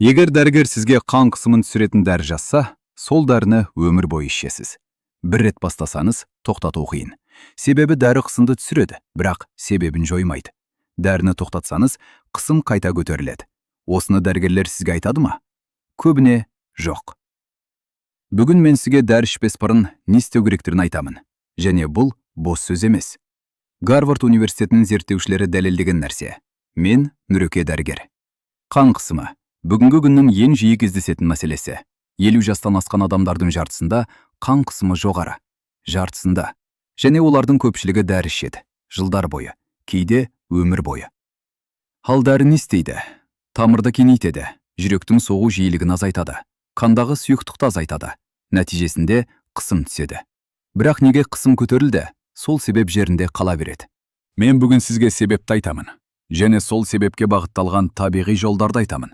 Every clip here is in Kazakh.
Егер дәрігер сізге қан қысымын түсіретін дәрі жазса, сол дәріні өмір бойы ішесіз. Бір рет бастасаңыз, тоқтату қиын. Себебі дәрі қысымды түсіреді, бірақ себебін жоймайды. Дәріні тоқтатсаңыз, қысым қайта көтеріледі. Осыны дәрігерлер сізге айтады ма? Көбіне жоқ. Бүгін мен сізге дәрі ішпес бұрын не істеу керектерін айтамын. Және бұл бос сөз емес. Гарвард университетінің зерттеушілері дәлелдеген нәрсе. Мен нұрөке дәрігер. Қан қысымы бүгінгі күннің ең жиі кездесетін мәселесі. 50 жастан асқан адамдардың жартысында қан қысымы жоғары. Жартысында. Және олардың көпшілігі дәрі ішеді. Жылдар бойы. Кейде өмір бойы. Ал дәрі не істейді? Тамырды кеңейтеді. Жүректің соғу жиілігін азайтады. Қандағы сұйықтықты азайтады. Нәтижесінде қысым түседі. Бірақ неге қысым көтерілді? Сол себеп жерінде қала береді. Мен бүгін сізге себепті айтамын. Және сол себепке бағытталған табиғи жолдарды айтамын.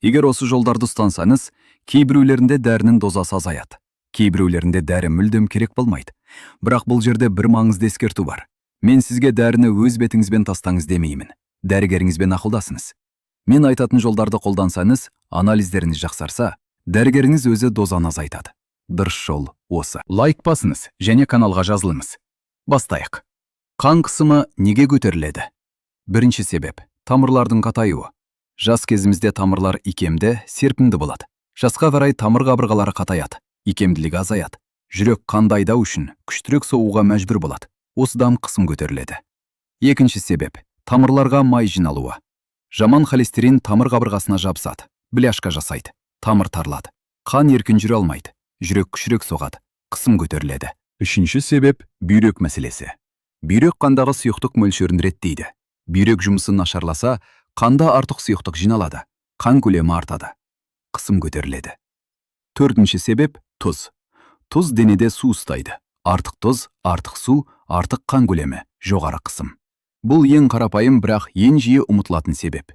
Егер осы жолдарды ұстансаңыз, кейбіреулерінде дәрінің дозасы азаяды. Кейбіреулерінде дәрі мүлдем керек болмайды. Бірақ бұл жерде бір маңызды ескерту бар. Мен сізге дәріні өз бетіңізбен тастаңыз демеймін. Дәрігеріңізбен ақылдасыңыз. Мен айтатын жолдарды қолдансаңыз, анализдеріңіз жақсарса, дәрігеріңіз өзі дозаны азайтады. Дұрыс жол осы. Лайк басыңыз және каналға жазылыңыз. Бастайық. Қан қысымы неге көтеріледі? Бірінші себеп – тамырлардың қатаюы. Жас кезімізде тамырлар икемді, серпімді болады. Жасқа қарай тамыр қабырғалары қатаяды, икемділігі азаяды. Жүрек қанды айдау үшін күштірек соғуға мәжбүр болады. Осыдан қысым көтеріледі. Екінші себеп – тамырларға май жиналуы. Жаман холестерин тамыр қабырғасына жабысады, бляшка жасайды, тамыр тарлады. Қан еркін жүре алмайды, жүрек күшірек соғады, қысым көтеріледі. Үшінші себеп – бүйрек мәселесі. Бүйрек қандағы сұйықтық мөлшерін реттейді. Бүйрек жұмысы нашарласа, қанда артық сұйықтық жиналады, қан көлемі артады, қысым көтеріледі. Төртінші себеп – тұз. Тұз денеде су ұстайды. Артық тұз, артық су, артық қан көлемі, жоғары қысым. Бұл ең қарапайым, бірақ ең жиі ұмытылатын себеп.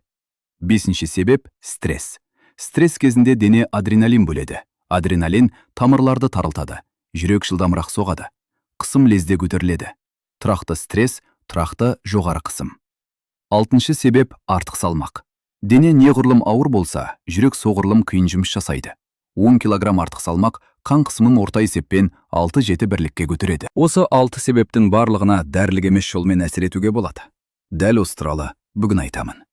Бесінші себеп – стресс. Стресс кезінде дене адреналин бөледі. Адреналин тамырларды тарылтады, жүрек жылдамырақ соғады, қысым лезде көтеріледі. Тұрақты стресс, тұрақты жоғары қысым. Алтыншы себеп – артық салмақ. Дене неғұрлым ауыр болса, жүрек соғұрлым қиын жұмыс жасайды. 10 килограмм артық салмақ қан қысымын орта есеппен 6-7 бірлікке көтереді. Осы 6 себептің барлығына дәрілік емес жолмен әсер етуге болады. Дәл осы туралы бүгін айтамын.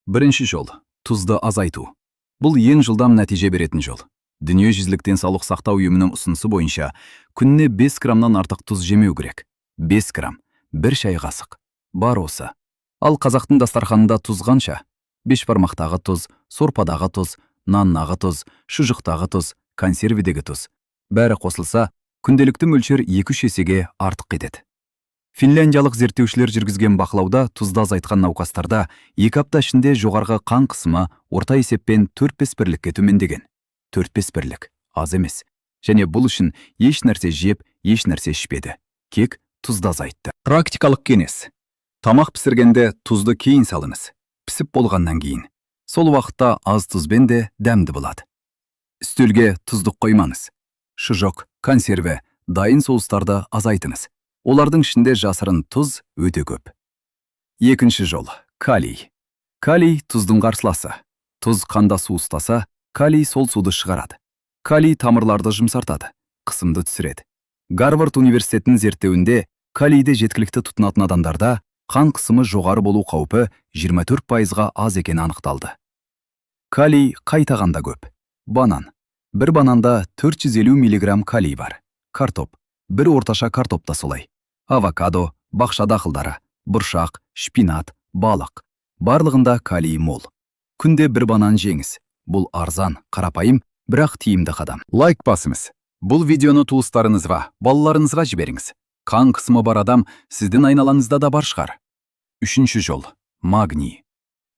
Бірінші жол – тұзды азайту. Бұл ең жылдам нәтиже беретін жол. Дүниежүзілік денсаулық сақтау ұйымының ұсынысы бойынша күніне 5 граммнан артық тұз жемеу керек. 5 грамм, 1 шай қасық. Бар осы. Ал қазақтың дастарханында тұз қанша? Бешбармақтағы тұз, сорпадағы тұз, наннағы тұз, шұжықтағы тұз, консерведегі тұз. Бәрі қосылса, күнделікті мөлшер 2-3 есеге артық кетеді. Финляндиялық зерттеушілер жүргізген бақылауда тұзды азайтқан науқастарда 2 апта ішінде жоғарғы қан қысымы орта есеппен 4-5 бірлікке төмендеген. 4-5 бірлік, аз емес. Және бұл үшін еш нәрсе жеп, еш нәрсе ішпеді. Кек тұзды азайтты. Практикалық кеңес. Тамақ пісіргенде тұзды кейін салыңыз. Пісіп болғаннан кейін. Сол уақытта аз тұзбен де дәмді болады. Үстелге тұздық қоймаңыз. Шұжық, консерве, дайын соустарды азайтыңыз. Олардың ішінде жасырын тұз өте көп. Екінші жол – калий. Калий тұздың қарсыласы. Тұз қанда су ұстаса, калий сол суды шығарады. Калий тамырларды жұмсартады, қысымды түсіреді. Гарвард университетінің зерттеуінде калийді жеткілікті тұтынатын адамдарда қан қысымы жоғары болу қаупі 24%-ға аз екені анықталды. Калий қай тағамда көп? Банан. Бір бананда 450 мг калий бар. Картоп. Бір орташа картопта солай. Авокадо, бақша дақылдары, бұршақ, шпинат, балық. Барлығында калий мол. Күнде бір банан жеңіз. Бұл арзан, қарапайым, бірақ тиімді қадам. Лайк басыңыз. Бұл видеоны туыстарыңызға, балаларыңызға жіберіңіз. Қан қысымы бар адам сіздің айналаңызда да бар шығар. Үшінші жол – магний.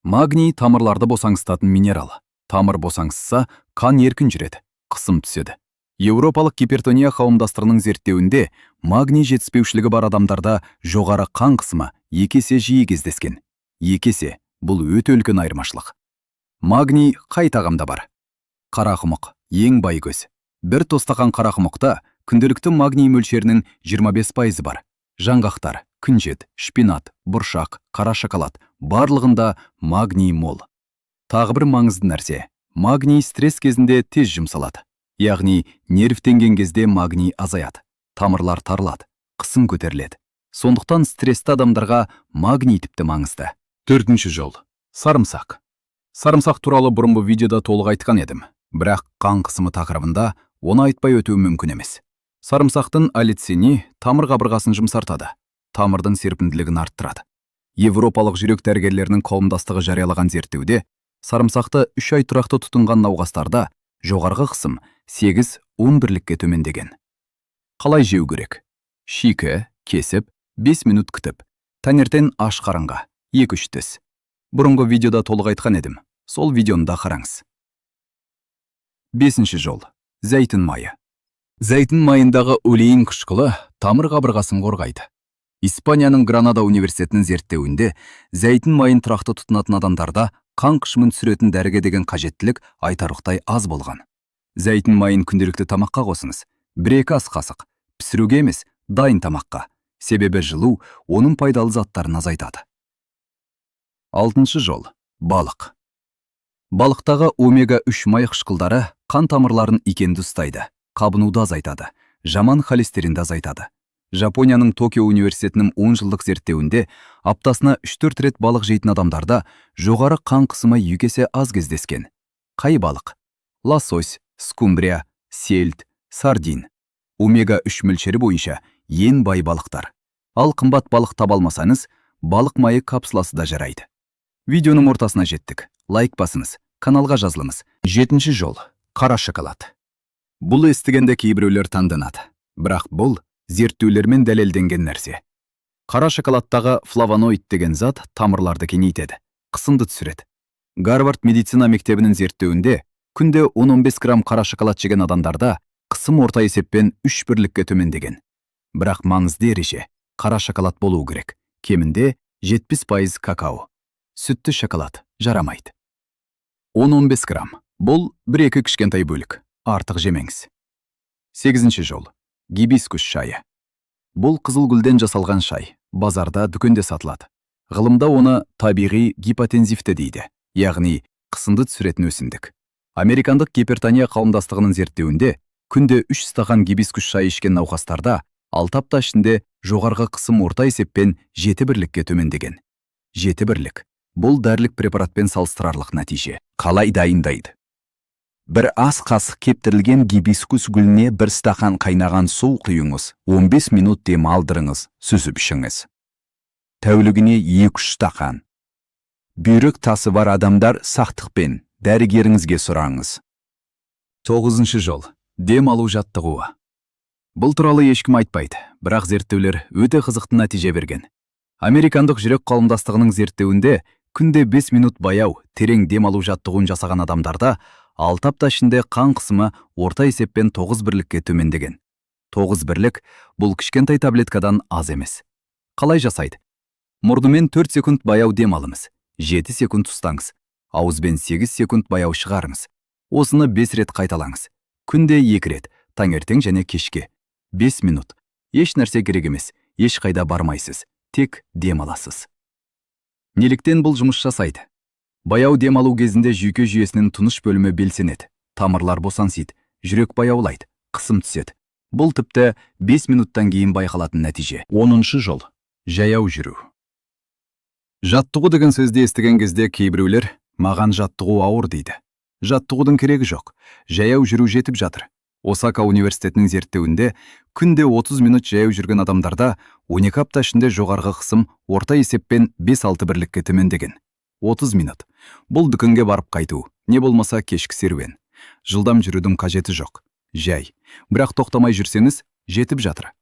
Магний тамырларды босаңсытатын минерал. Тамыр босаңсыса, қан еркін жүреді, қысым түседі. Еуропалық гипертония қауымдастығының зерттеуінде магний жетіспеушілігі бар адамдарда жоғары қан қысымы 2 есе жиі кездескен. 2 есе – бұл өте үлкен айырмашылық. Магний қай тағамда бар? Қарақұмық, ең бай көз. Бір тостаған қарақұмықта күнделікті магний мөлшерінің 25% бар. Жаңғақтар, күнжет, шпинат, бұршақ, қара шоколад барлығында магний мол. Тағы бір маңызды нәрсе. Магний стресс кезінде тез жұмсалады. Яғни, нервтенген кезде магний азаяды. Тамырлар тарылады, қысым көтеріледі. Сондықтан стрессті адамдарға магний тіпті маңызды. Төртінші жол. Сарымсақ. Сарымсақ туралы бұрынғы видеода толық айтқан едім. Бірақ қан қысымы тақырыбында оны айтпай өту мүмкін емес. Сарымсақтың аллицини тамыр қабырғасын жұмсартады. Тамырдың серпімділігін арттырады. Европалық жүрек дәрігерлерінің қауымдастығы жариялаған зерттеуде сарымсақты 3 ай тұрақты тұтынған науқастарда жоғарғы қысым 8-10 бірлікке төмендеген. Қалай жеу керек? Шикі, кесіп, 5 минут күтіп, таңертең аш қарынға 2-3 тіс. Бұрынғы видеода толық айтқан едім. Сол видеоны да қараңыз. Бесінші жол. Зәйтүн майы. Зәйтүн майындағы олеин қышқылы тамыр қабырғасын қорғайды. Испанияның Гранада университетінің зерттеуінде зәйтүн майын тұрақты тұтынатын адамдарда қан қышымын түсіретін дәріге деген қажеттілік айтарлықтай аз болған. Зәйтүн майын күнделікті тамаққа қосыңыз. 1-2 ас қасық. Пісіруге емес, дайын тамаққа. Себебі жылу оның пайдалы заттарын азайтады. Алтыншы жол. Балық. Балықтағы омега-3 май қышқылдары қан тамырларын икемді ұстайды, қабынуды азайтады, жаман холестеринді азайтады. Жапонияның Токио университетінің 10 жылдық зерттеуінде аптасына 3-4 рет балық жейтін адамдарда жоғары қан қысымы 2 есе аз кездескен. Қай балық? Лосось, скумбрия, сельд, сардин. Омега-3 мөлшері бойынша ең бай балықтар. Ал қымбат балық таба алмасаңыз, балық майы капсуласы да жарайды. Видеоның ортасына жеттік. Лайк басыңыз, каналға жазылыңыз. Жетінші жол. Қара шоколад. Бұл естігенде кейбіреулер таңданады. Бірақ бұл зерттеулермен дәлелденген нәрсе. Қара шоколадтағы флавоноид деген зат тамырларды кеңейтеді, қысымды түсіреді. Гарвард медицина мектебінің зерттеуінде күнде 10-15 грамм қара шоколад жеген адамдарда қысым орта есеппен 3 бірлікке төмендеген. Бірақ маңызды ереже, қара шоколад болуы керек. Кемінде 70% какао. Сүтті шоколад жарамайды. 10-15 грамм. Бұл 1-2 кішкентай бөлік. Артық жемеңіз. 8-ші жол. Гибискус шайы. Бұл қызыл гүлден жасалған шай. Базарда, дүкенде сатылады. Ғылымда оны табиғи гипотензивті дейді. Яғни, қысымды түсіретін өсімдік. Американдық гипертония қауымдастығының зерттеуінде күнде 3 стақан гибискус шайы ішкен науқастарда 6 апта ішінде жоғарғы қысым орта есеппен 7 бірлікке төмендеген. 7 бірлік. Бұл дәрілік препаратпен салыстырарлық нәтиже. Қалай дайындайды? Бір ас қасық кептірілген гибискус гүліне 1 стақан қайнаған су құйыңыз, 15 минут дем алдырыңыз, сүзіп ішіңіз. Тәулігіне 2-3 стақан. Бүйрек тасы бар адамдар сақтықпен дәрігеріңізге сұраңыз. 9-ші жол. Дем алу жаттығуы. Бұл туралы ешкім айтпайды, бірақ зерттеулер өте қызықты нәтиже берген. Американдық жүрек қауымдастығының зерттеуінде күнде 5 минут баяу, терең дем алу жаттығуын жасаған адамдарда 6 апта ішінде қан қысымы орта есеппен 9 бірлікке төмендеген. 9 бірлік бұл кішкентай таблеткадан аз емес. Қалай жасайды? Мұрнымен 4 секунд баяу дем алыңыз, 7 секунд ұстаңыз, ауызбен 8 секунд баяу шығарыңыз. Осыны 5 рет қайталаңыз. Күнде 2 рет, таңертең және кешке. 5 минут. Еш нәрсе керек емес, еш қайда бармайсыз, тек дем аласыз. Неліктен бұл жұмыс жасайды? Баяу дем алу кезінде жүйке жүйесінің тыныш бөлімі белсенеді, тамырлар босаңсиды, жүрек баяулайды, қысым түседі. Бұл тіпті 5 минуттан кейін байқалатын нәтиже. 10-шы жол. Жаяу жүру. Жаттығу деген сөзді естіген кезде кейбіреулер маған жаттығу ауыр дейді. Жаттығудың керегі жоқ. Жаяу жүру жетіп жатыр. Осака университетінің зерттеуінде күнде 30 минут жаяу жүрген адамдарда 12 апта ішінде жоғарғы қысым орта есеппен 5-6 бірлікке төмендеген. 30 минут. Бұл дүкенге барып қайту, не болмаса кешкі серуен. Жылдам жүрудің қажеті жоқ. Жай. Бірақ тоқтамай жүрсеңіз, жетіп жатыр.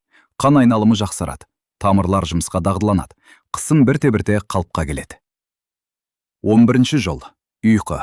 Қан айналымы жақсарады. Тамырлар жұмысқа дағдыланады. Қысым бірте-бірте қалыпқа келеді. 11-ші жол. Ұйқы.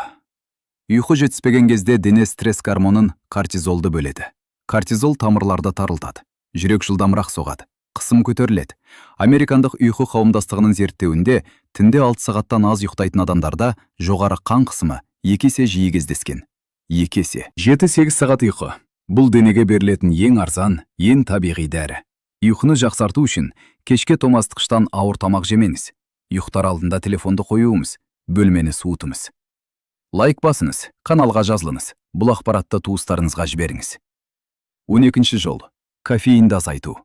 Ұйқы жетіспеген кезде дене стресс гормонын кортизолды бөледі. Кортизол тамырларды тарылтады. Жүрек жылдамырақ соғады. Қысым көтеріледі. Американдық ұйқы қауымдастығының зерттеуінде түнде 6 сағаттан аз ұйықтайтын адамдарда жоғары қан қысымы 2 есе жиі кездескен. 2 есе. 7-8 сағат ұйқы. Бұл денеге берілетін ең арзан, ең табиғи дәрі. Ұйқыны жақсарту үшін кешке тоңазытқыштан ауыр тамақ жемеңіз. Ұйықтар алдында телефонды қоюыңыз, бөлмені суытыңыз. Лайк басыңыз, каналға жазылыңыз. Бұл ақпаратты туыстарыңызға жіберіңіз. 12-ші жол. Кофеинді азайту.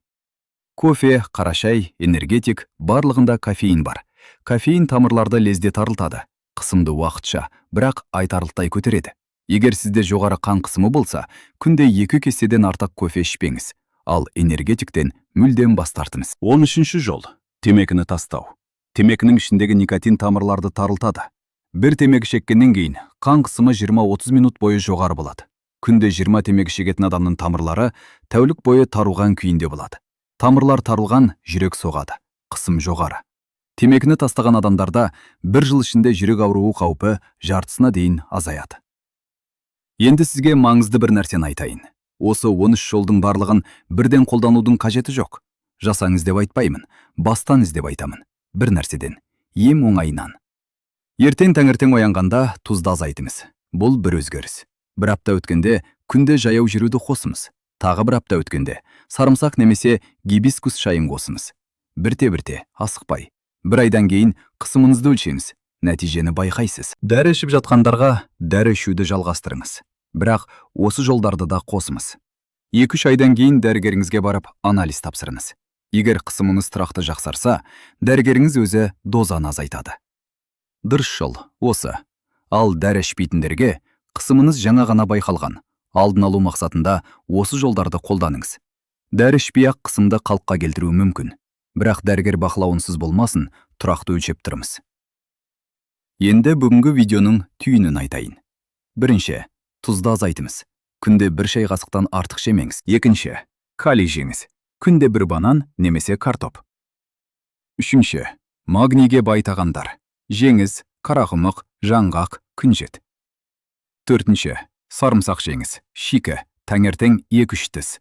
Кофе, қара шай, энергетик, барлығында кофеин бар. Кофеин тамырларды лездет арылтады. Қысымды уақытша, бірақ айтарлықтай көтереді. Егер сізде жоғары қан қысымы болса, күнде 2 кеседен артық кофе ішпеңіз. Ал энергетиктен мүлдем бас тартыңыз. 13-ші жол. Темекіні тастау. Темекінің ішіндегі никотин тамырларды тарылтады. Бір темекі шеккеннен кейін қан қысымы 20-30 минут бойы жоғары болады. Күнде 20 темекі шегетін адамның тамырлары тәулік бойы тарылған күйінде болады. Тамырлар тарылған, жүрек соғады. Қысым жоғары. Темекіні тастаған адамдарда 1 жыл ішінде жүрек ауруы қаупі жартысына дейін азаяды. Енді сізге маңызды бір нәрсені айтайын. Осы 13 жолдың барлығын бірден қолданудың қажеті жоқ. Жасаңыз деп айтпаймын, бастаңыз деп айтамын. Бір нәрседен, ем оңайынан. Ертең таңертең оянғанда тұзды азайтыңыз. Бұл бір өзгеріс. Бір апта өткенде күнде жаяу жүруді қосыңыз. Тағы бір апта өткенде сарымсақ немесе гибискус шайын қосыңыз. Бірте-бірте, асықпай. Бір айдан кейін қысымыңызды өлшеңіз. Нәтижені байқайсыз. Дәрі ішіп жатқандарға дәрі ішуді жалғастырыңыз. Бірақ осы жолдарды да қосыңыз. 2-3 айдан кейін дәрігеріңізге барып анализ тапсырыңыз. Егер қысымыңыз тұрақты жақсарса, дәрігеріңіз өзі дозаны азайтады. Дұрыс жол осы. Ал дәрі ішпейтіндерге қысымыңыз жаңа ғана байқалған. Алдын алу мақсатында осы жолдарды қолданыңыз. Дәрі ішпей-ақ қысымды қалыпқа келтіруі мүмкін. Бірақ дәрігер бақылауынсыз болмасын, тұрақты өлшеп тұрмыз. Енді бүгінгі видеоның түйінін айтайын. Бірінші, тұзды азайтыңыз. Күнде 1 шай қасықтан артық жемеңіз. Екінші, калий жеңіз. Күнде 1 банан немесе картоп. Үшінші, магнийге бай тағамдар. Жеңіз, қарақұмық, жаңғақ, күнжет. Төртінші, сарымсақ жеңіз. Шикі, таңертең 2-3 тіс.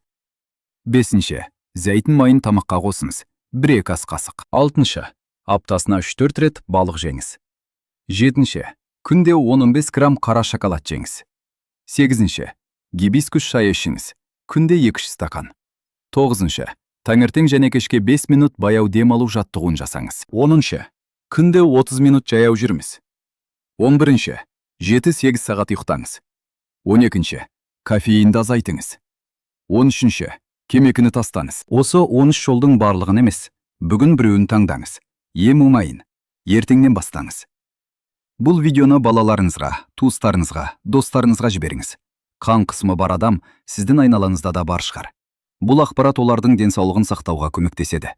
Бесінші, зәйтін майын тамаққа қосыңыз. 1-2 ас қасық. Алтыншы, аптасына 3-4 рет балық жеңіз. Жетінші, күнде 10-15 грамм қара шоколад жеңіз. Сегізінші, гибискус шайы ішіңіз. Күнде 2 стакан. Тоғызыншы, таңертең және кешке 5 минут баяу демалу жаттығуын жасаңыз. 10-шы, күнде 30 минут жаяу жүріңіз. 11-ші, 7-8 сағат ұйықтаңыз. 12-ші, кофеинді азайтыңыз. 13-ші, темекіні тастаңыз. Осы 13 жолдың барлығын емес, бүгін біреуін таңдаңыз. Ем оңайын, ертеңнен бастаңыз. Бұл видеоны балаларыңызға, туыстарыңызға, достарыңызға жіберіңіз. Қан қысымы бар адам сіздің айналаңызда да бар шығар. Бұл ақпарат олардың денсаулығын сақтауға көмектеседі.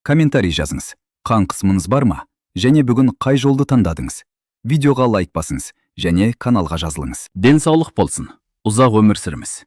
Комментарий жазыңыз. Қан қысымыңыз бар ма? Және бүгін қай жолды таңдадыңыз? Видеоға лайк басыңыз және каналға жазылыңыз. Денсаулық болсын. Ұзақ өмір сүріңіз.